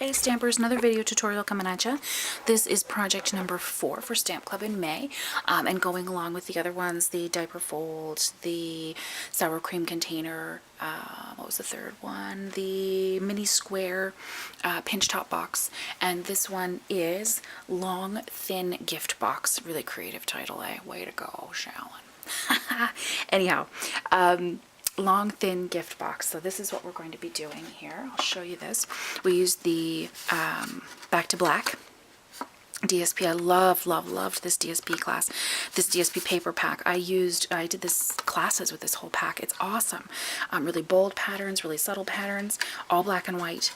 Hey Stampers, another video tutorial coming at ya. This is project number 4 for Stamp Club in May, and going along with the other ones, the diaper fold, the sour cream container, what was the third one? The mini square pinch top box, and this one is long thin gift box. Really creative title, eh? Way to go, Shallon. Anyhow, long thin gift box. So this is what we're going to be doing here. I'll show you this. We used the Back to Black DSP. I loved this DSP class, this DSP paper pack. I did this classes with this whole pack. It's awesome. Really bold patterns, really subtle patterns, all black and white.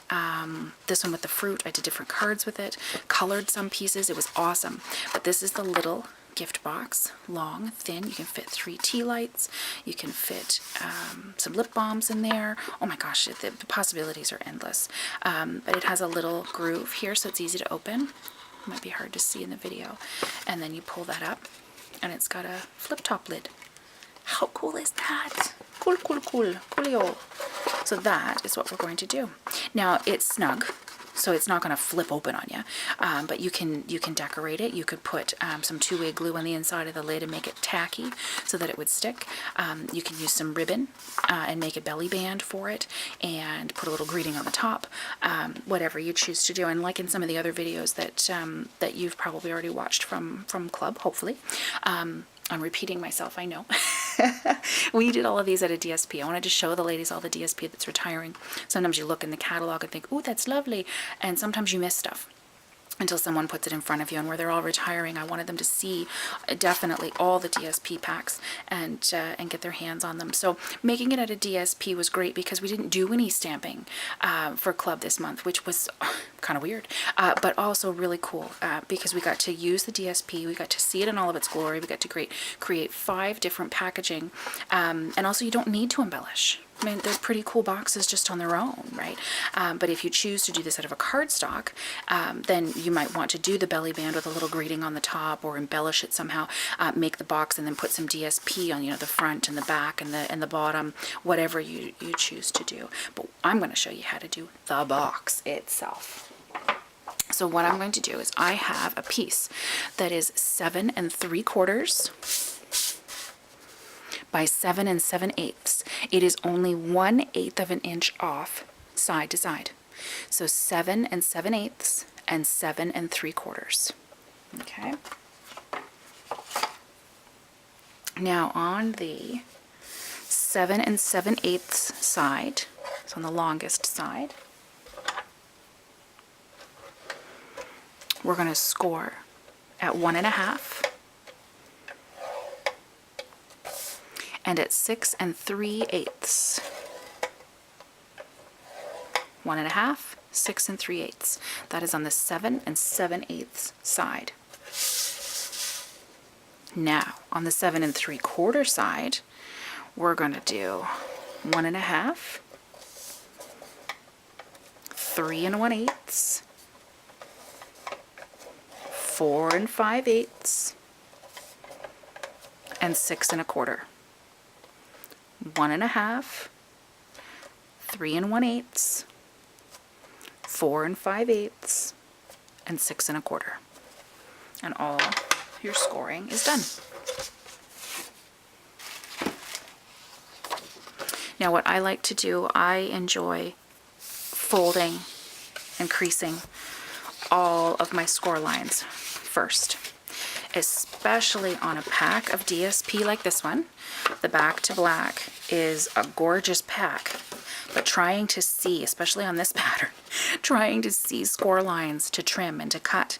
This one with the fruit, I did different cards with it, colored some pieces. It was awesome. But this is the little gift box, long, thin. You can fit 3 tea lights. You can fit some lip balms in there. Oh my gosh, the possibilities are endless. But it has a little groove here, so it's easy to open. It might be hard to see in the video. And then you pull that up, and it's got a flip top lid. How cool is that? Cool, coolio. So that is what we're going to do. Now it's snug, so it's not going to flip open on you, but you can decorate it. You could put some two-way glue on the inside of the lid and make it tacky so that it would stick. You can use some ribbon and make a belly band for it and put a little greeting on the top, whatever you choose to do. And like in some of the other videos that you've probably already watched from Club, hopefully. I'm repeating myself, I know. We did all of these at a DSP. I wanted to show the ladies all the DSP that's retiring. Sometimes you look in the catalog and think, ooh, that's lovely. And sometimes you miss stuff until someone puts it in front of you. And where they're all retiring, I wanted them to see definitely all the DSP packs and get their hands on them. So making it at a DSP was great because we didn't do any stamping for Club this month, which was kind of weird, but also really cool because we got to use the DSP, we got to see it in all of its glory, we got to create 5 different packaging, and also you don't need to embellish. I mean, they're pretty cool boxes just on their own, right? But if you choose to do this out of a cardstock, then you might want to do the belly band with a little greeting on the top, or embellish it somehow, make the box and then put some DSP on, the front and the back and the bottom, whatever you choose to do. But I'm going to show you how to do the box itself. So what I'm going to do is I have a piece that is 7 3/4 by 7 7/8. It is only 1/8 of an inch off side to side. So 7 7/8 and 7 3/4. Okay. Now on the 7 7/8 side, so on the longest side, we're going to score at 1.5 and at 6 3/8. 1.5, 6 3/8. That is on the 7 7/8 side. Now on the 7 3/4 side, we're going to do 1.5, 3 1/8, 4 5/8, and 6 1/4. 1.5, 3 1/8, 4 5/8, and 6 1/4. And all your scoring is done. Now what I like to do, I enjoy folding and creasing all of my score lines first, especially on a pack of DSP like this one. The Back to Black is a gorgeous pack, but trying to see, especially on this pattern, trying to see score lines to trim and to cut,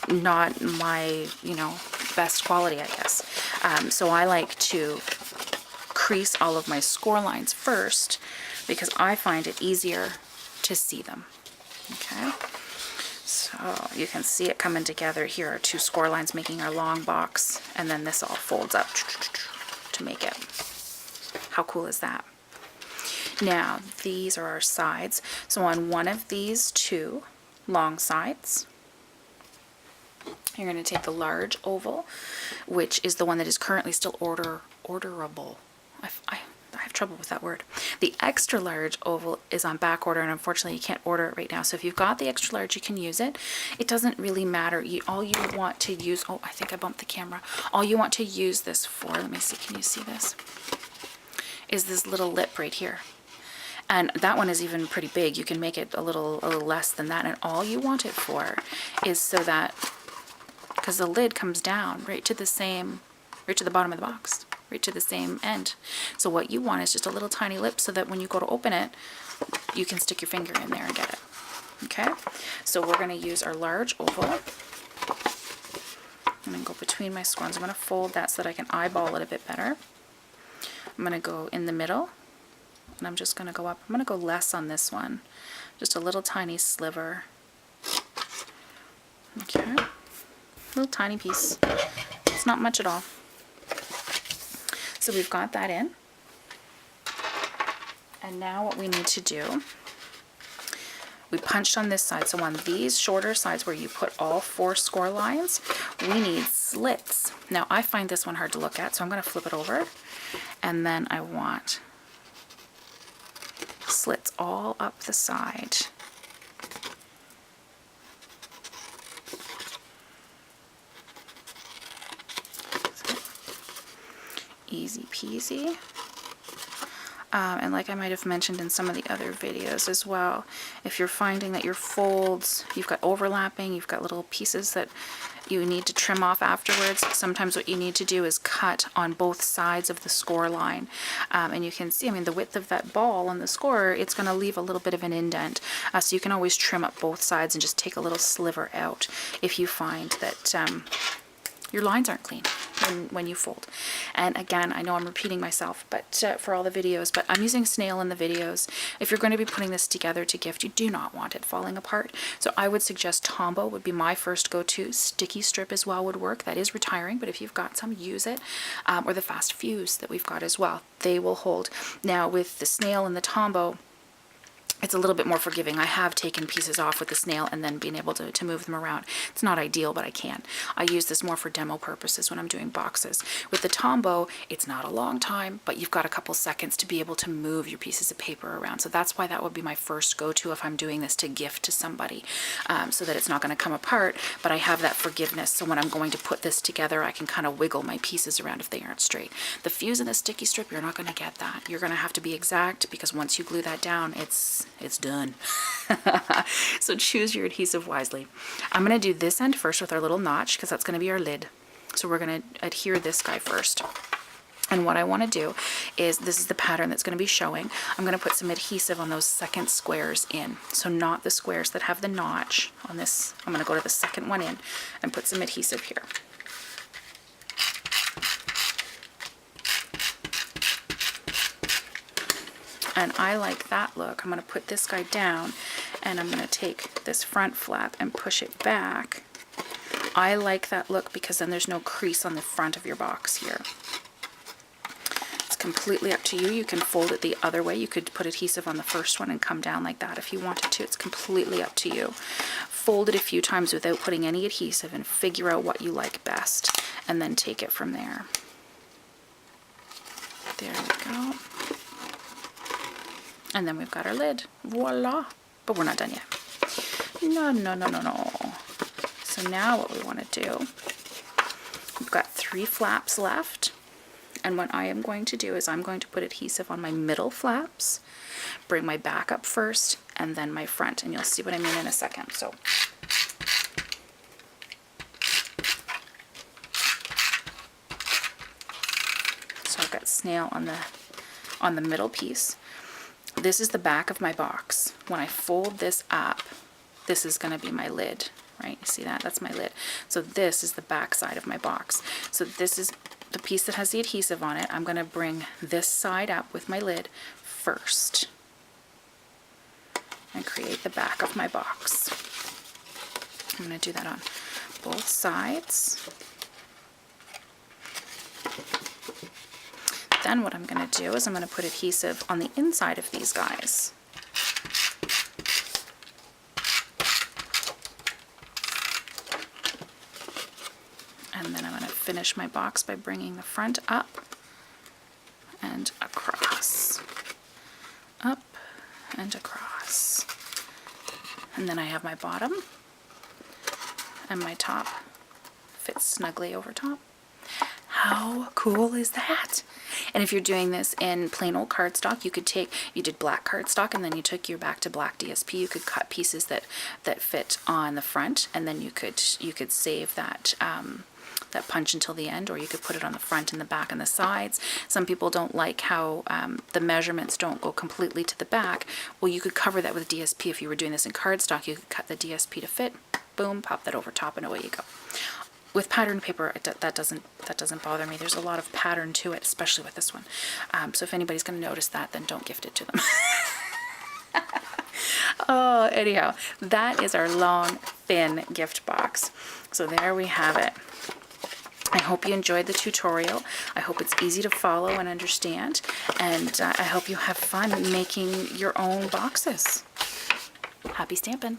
not my, best quality, I guess. So I like to crease all of my score lines first because I find it easier to see them. Okay. So you can see it coming together. Here are 2 score lines making our long box, and then this all folds up to make it. How cool is that? Now these are our sides. So on one of these 2 long sides, you're going to take the large oval, which is the one that is currently still orderable. I have trouble with that word. The extra large oval is on back order, and unfortunately you can't order it right now. So if you've got the extra large, you can use it. It doesn't really matter. All you want to use, oh, I think I bumped the camera. All you want to use this for, let me see, can you see this? Is this little lip right here. And that one is even pretty big. You can make it a little less than that. And all you want it for is so that, because the lid comes down right to the bottom of the box, right to the same end. So what you want is just a little tiny lip so that when you go to open it, you can stick your finger in there and get it. Okay? So we're going to use our large oval. I'm going to go between my scones. I'm going to fold that so that I can eyeball it a bit better. I'm going to go in the middle, and I'm just going to go up. I'm going to go less on this one. Just a little tiny sliver. Okay? A little tiny piece. It's not much at all. So we've got that in. And now what we need to do, we punched on this side. So on these shorter sides where you put all 4 score lines, we need slits. Now I find this one hard to look at, so I'm going to flip it over. And then I want slits all up the side. Easy peasy. And like I might have mentioned in some of the other videos as well, if you're finding that your folds, you've got overlapping, you've got little pieces that you need to trim off afterwards, sometimes what you need to do is cut on both sides of the score line. And you can see, I mean, the width of that ball on the score, it's going to leave a little bit of an indent. So you can always trim up both sides and just take a little sliver out if you find that your lines aren't clean when you fold. And again, I know I'm repeating myself, but for all the videos, but I'm using snail in the videos. If you're going to be putting this together to gift, you do not want it falling apart. So I would suggest Tombow would be my first go-to. Sticky strip as well would work. That is retiring, but if you've got some, use it. Or the fast fuse that we've got as well. They will hold. Now with the snail and the Tombow, it's a little bit more forgiving. I have taken pieces off with the snail and then been able to move them around. It's not ideal, but I can. I use this more for demo purposes when I'm doing boxes. With the Tombow, it's not a long time, but you've got a couple seconds to be able to move your pieces of paper around. So that's why that would be my first go-to if I'm doing this to gift to somebody, so that it's not going to come apart, but I have that forgiveness. So when I'm going to put this together, I can kind of wiggle my pieces around if they aren't straight. The fuse and the sticky strip, you're not going to get that. You're going to have to be exact, because once you glue that down, it's done. So choose your adhesive wisely. I'm going to do this end first with our little notch, because that's going to be our lid. So we're going to adhere this guy first. And what I want to do is, this is the pattern that's going to be showing. I'm going to put some adhesive on those second squares in. So not the squares that have the notch on this. I'm going to go to the second one in and put some adhesive here. And I like that look. I'm going to put this guy down, and I'm going to take this front flap and push it back. I like that look because then there's no crease on the front of your box here. It's completely up to you. You can fold it the other way. You could put adhesive on the first one and come down like that if you wanted to. It's completely up to you. Fold it a few times without putting any adhesive and figure out what you like best, and then take it from there. There we go. And then we've got our lid. Voila! But we're not done yet. No, no, no, no, no. So now what we want to do, we've got 3 flaps left. And what I am going to do is I'm going to put adhesive on my middle flaps, bring my back up first, and then my front. And you'll see what I mean in a second. So I've got snail on the middle piece. This is the back of my box. When I fold this up, this is going to be my lid, right? You see that? That's my lid. So this is the back side of my box. So this is the piece that has the adhesive on it. I'm going to bring this side up with my lid first and create the back of my box. I'm going to do that on both sides. Then what I'm going to do is I'm going to put adhesive on the inside of these guys. And then I'm going to finish my box by bringing the front up and across. And then I have my bottom, and my top fits snugly over top. How cool is that? And if you're doing this in plain old cardstock, you did black cardstock and then you took your back to black DSP, you could cut pieces that fit on the front, and then you could save that that punch until the end, or you could put it on the front and the back and the sides. Some people don't like how the measurements don't go completely to the back. Well, you could cover that with DSP. If you were doing this in cardstock, you could cut the DSP to fit, boom, pop that over top, and away you go. With pattern paper, that doesn't bother me. There's a lot of pattern to it, especially with this one. So if anybody's going to notice that, then don't gift it to them. Oh, anyhow, that is our long, thin gift box. So there we have it. I hope you enjoyed the tutorial. I hope it's easy to follow and understand, and I hope you have fun making your own boxes. Happy stamping!